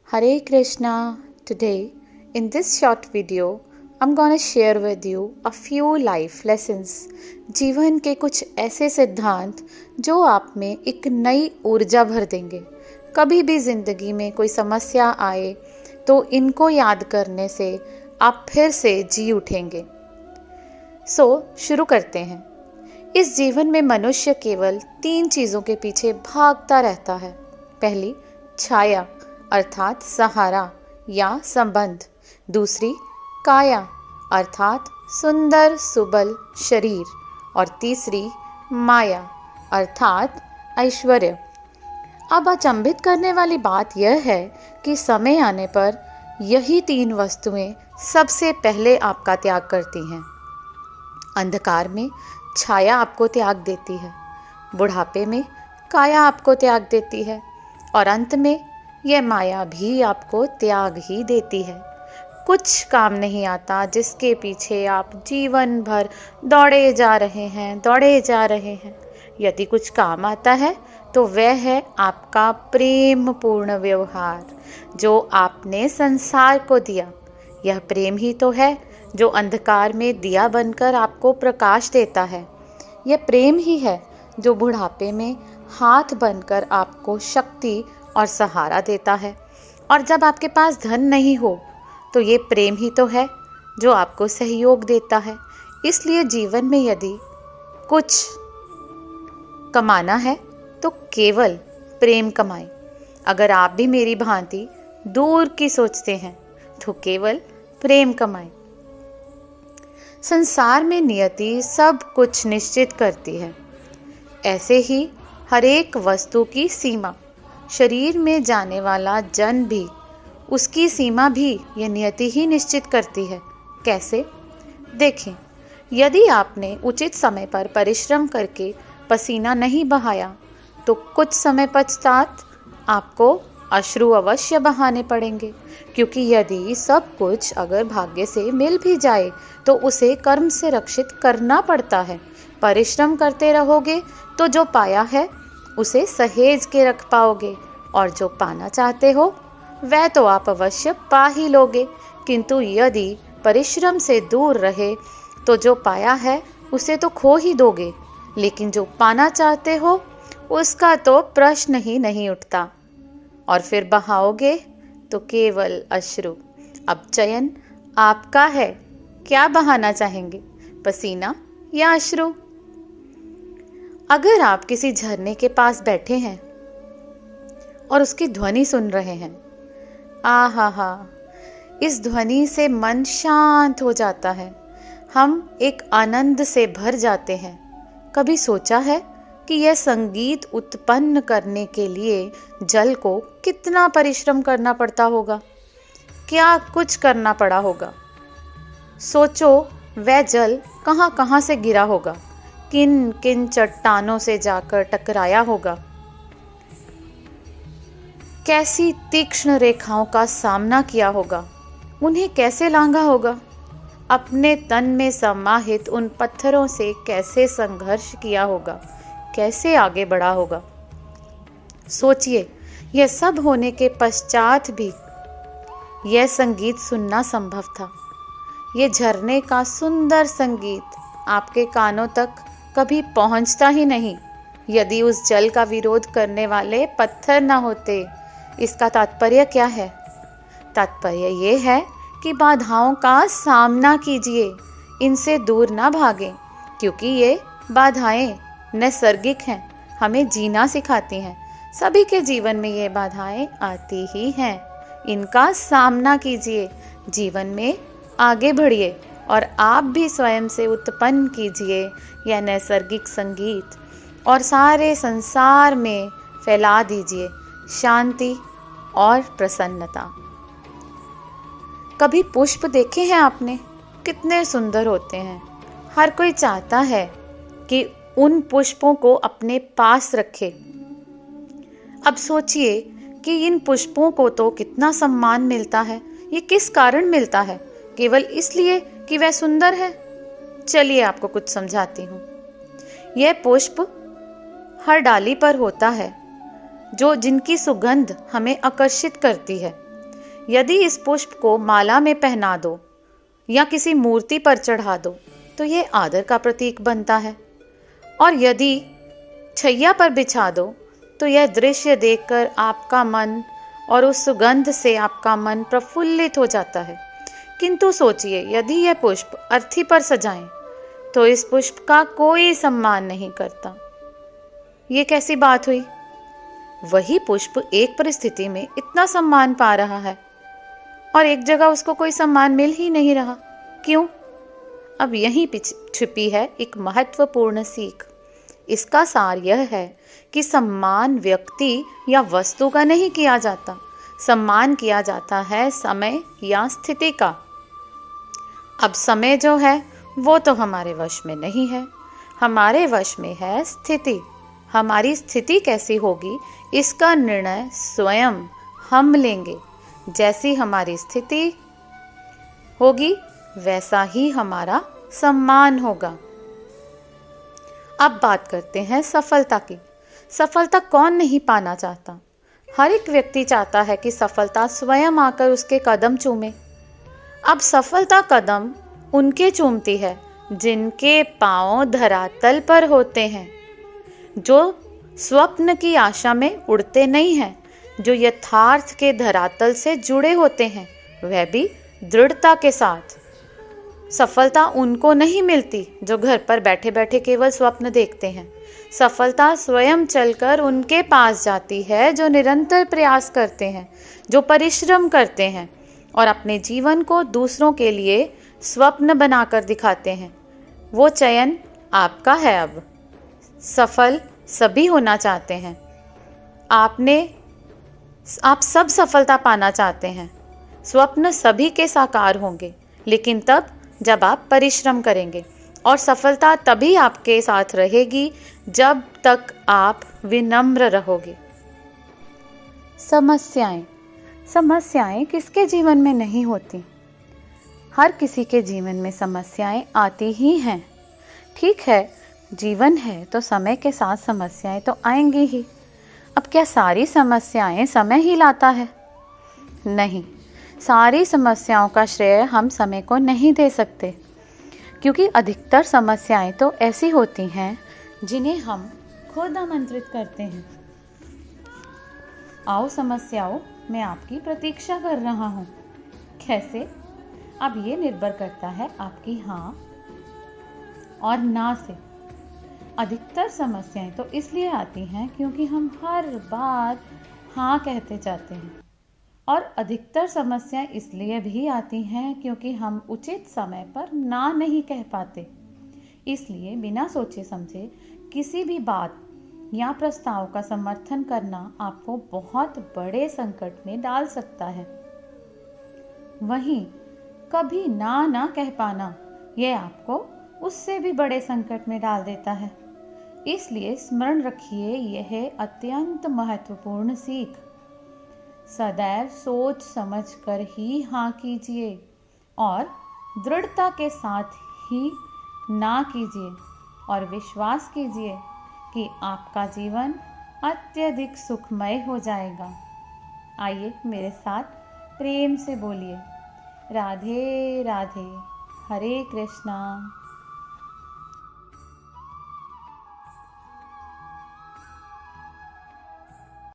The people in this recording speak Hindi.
Hare Krishna. Today, in this short video, I'm gonna share with you a few life lessons. जीवन के कुछ ऐसे सिद्धांत जो आप में एक नई ऊर्जा भर देंगे। कभी भी जिंदगी में कोई समस्या आए तो इनको याद करने से आप फिर से जी उठेंगे। शुरू करते हैं। इस जीवन में मनुष्य केवल 3 चीजों के पीछे भागता रहता है। पहली, छाया अर्थात सहारा या संबंध। दूसरी, काया अर्थात सुंदर सुबल शरीर। और तीसरी, माया अर्थात ऐश्वर्य। अब अचंभित करने वाली बात यह है कि समय आने पर यही 3 वस्तुएं सबसे पहले आपका त्याग करती हैं। अंधकार में छाया आपको त्याग देती है, बुढ़ापे में काया आपको त्याग देती है और अंत में यह माया भी आपको त्याग ही देती है। कुछ काम नहीं आता जिसके पीछे आप जीवन भर दौड़े जा रहे हैं। यदि कुछ काम आता है तो वह है आपका प्रेम पूर्ण व्यवहार जो आपने संसार को दिया। यह प्रेम ही तो है जो अंधकार में दिया बनकर आपको प्रकाश देता है। यह प्रेम ही है जो बुढ़ापे में हाथ बनकर आपको शक्ति और सहारा देता है। और जब आपके पास धन नहीं हो तो ये प्रेम ही तो है जो आपको सहयोग देता है। इसलिए जीवन में यदि कुछ कमाना है तो केवल प्रेम कमाएं। अगर आप भी मेरी भांति दूर की सोचते हैं तो केवल प्रेम कमाएं। संसार में नियति सब कुछ निश्चित करती है। ऐसे ही हर एक वस्तु की सीमा, शरीर में जाने वाला जन भी, उसकी सीमा भी यह नियति ही निश्चित करती है। कैसे? देखें, यदि आपने उचित समय पर परिश्रम करके पसीना नहीं बहाया तो कुछ समय पश्चात आपको अश्रु अवश्य बहाने पड़ेंगे, क्योंकि यदि सब कुछ अगर भाग्य से मिल भी जाए तो उसे कर्म से रक्षित करना पड़ता है। परिश्रम करते रहोगे तो जो पाया है उसे सहेज के रख पाओगे और जो पाना चाहते हो वह तो आप अवश्य पा ही लोगे। किंतु यदि परिश्रम से दूर रहे तो जो पाया है उसे तो खो ही दोगे, लेकिन जो पाना चाहते हो उसका तो प्रश्न ही नहीं उठता और फिर बहाओगे तो केवल अश्रु। अब चयन आपका है, क्या बहाना चाहेंगे, पसीना या अश्रु? अगर आप किसी झरने के पास बैठे हैं और उसकी ध्वनि सुन रहे हैं, आहा, इस ध्वनि से मन शांत हो जाता है। हम एक आनंद से भर जाते हैं। कभी सोचा है कि यह संगीत उत्पन्न करने के लिए जल को कितना परिश्रम करना पड़ता होगा? क्या कुछ करना पड़ा होगा? सोचो, वह जल कहां कहां से गिरा होगा, किन किन चट्टानों से जाकर टकराया होगा, कैसी तीक्ष्ण रेखाओं का सामना किया होगा, उन्हें कैसे लांघा होगा, अपने तन में समाहित उन पत्थरों से कैसे संघर्ष किया होगा, कैसे आगे बढ़ा होगा। सोचिए, यह सब होने के पश्चात भी यह संगीत सुनना संभव था। यह झरने का सुंदर संगीत आपके कानों तक कभी पहुंचता ही नहीं यदि उस जल का विरोध करने वाले पत्थर न होते। इसका तात्पर्य क्या है? तात्पर्य ये है कि बाधाओं का सामना कीजिए, इनसे दूर ना भागें, क्योंकि ये बाधाएं नैसर्गिक हैं, हमें जीना सिखाती हैं। सभी के जीवन में ये बाधाएं आती ही हैं। इनका सामना कीजिए, जीवन में आगे बढ़िए और आप भी स्वयं से उत्पन्न कीजिए यह नैसर्गिक संगीत और सारे संसार में फैला दीजिए शांति और प्रसन्नता। कभी पुष्प देखे हैं आपने? कितने सुंदर होते हैं। हर कोई चाहता है कि उन पुष्पों को अपने पास रखे। अब सोचिए कि इन पुष्पों को तो कितना सम्मान मिलता है। ये किस कारण मिलता है? केवल इसलिए कि वह सुंदर है? चलिए आपको कुछ समझाती हूँ। यह पुष्प हर डाली पर होता है, जिनकी सुगंध हमें आकर्षित करती है। यदि इस पुष्प को माला में पहना दो या किसी मूर्ति पर चढ़ा दो तो यह आदर का प्रतीक बनता है, और यदि छैया पर बिछा दो तो यह दृश्य देखकर आपका मन और उस सुगंध से आपका मन प्रफुल्लित हो जाता है। किंतु सोचिए, यदि यह पुष्प अर्थी पर सजाएं तो इस पुष्प का कोई सम्मान नहीं करता। ये कैसी बात हुई? वही पुष्प एक परिस्थिति में इतना सम्मान पा रहा है और एक जगह उसको कोई सम्मान मिल ही नहीं रहा। क्यों? अब यहीं छिपी है एक महत्वपूर्ण सीख। इसका सार यह है कि सम्मान व्यक्ति या वस्तु का नहीं किया जाता, सम्मान किया जाता है समय या स्थिति का। अब समय जो है वो तो हमारे वश में नहीं है, हमारे वश में है स्थिति। हमारी स्थिति कैसी होगी इसका निर्णय स्वयं हम लेंगे। जैसी हमारी स्थिति होगी वैसा ही हमारा सम्मान होगा। अब बात करते हैं सफलता की। सफलता कौन नहीं पाना चाहता? हर एक व्यक्ति चाहता है कि सफलता स्वयं आकर उसके कदम चूमे। अब सफलता कदम उनके चूमती है जिनके पांव धरातल पर होते हैं, जो स्वप्न की आशा में उड़ते नहीं हैं, जो यथार्थ के धरातल से जुड़े होते हैं, वह भी दृढ़ता के साथ। सफलता उनको नहीं मिलती जो घर पर बैठे बैठे केवल स्वप्न देखते हैं। सफलता स्वयं चलकर उनके पास जाती है जो निरंतर प्रयास करते हैं, जो परिश्रम करते हैं और अपने जीवन को दूसरों के लिए स्वप्न बनाकर दिखाते हैं। वो चयन आपका है। अब सफल सभी होना चाहते हैं। आप सब सफलता पाना चाहते हैं। स्वप्न सभी के साकार होंगे, लेकिन तब जब आप परिश्रम करेंगे, और सफलता तभी आपके साथ रहेगी जब तक आप विनम्र रहोगे। समस्याएं किसके जीवन में नहीं होती? हर किसी के जीवन में समस्याएं आती ही हैं। ठीक है, जीवन है तो समय के साथ समस्याएं तो आएंगी ही। अब क्या सारी समस्याएं समय ही लाता है? नहीं, सारी समस्याओं का श्रेय हम समय को नहीं दे सकते, क्योंकि अधिकतर समस्याएं तो ऐसी होती हैं जिन्हें हम खुद आमंत्रित करते हैं। आओ समस्याओं, मैं आपकी प्रतीक्षा कर रहा हूँ। कैसे? अब ये निर्भर करता है आपकी हाँ और ना से। अधिकतर समस्याएं तो इसलिए आती हैं क्योंकि हम हर बार हाँ कहते जाते हैं, और अधिकतर समस्याएं इसलिए भी आती हैं क्योंकि हम उचित समय पर ना नहीं कह पाते। इसलिए बिना सोचे समझे किसी भी बात या प्रस्ताव का समर्थन करना आपको बहुत बड़े संकट में डाल सकता है। वहीं कभी ना कह पाना यह आपको उससे भी बड़े संकट में डाल देता है। इसलिए स्मरण रखिए, यह अत्यंत महत्वपूर्ण सीख। सदैव सोच समझ कर ही हाँ कीजिए और दृढ़ता के साथ ही ना कीजिए, और विश्वास कीजिए कि आपका जीवन अत्यधिक सुखमय हो जाएगा। आइए मेरे साथ प्रेम से बोलिए, राधे राधे, हरे कृष्णा।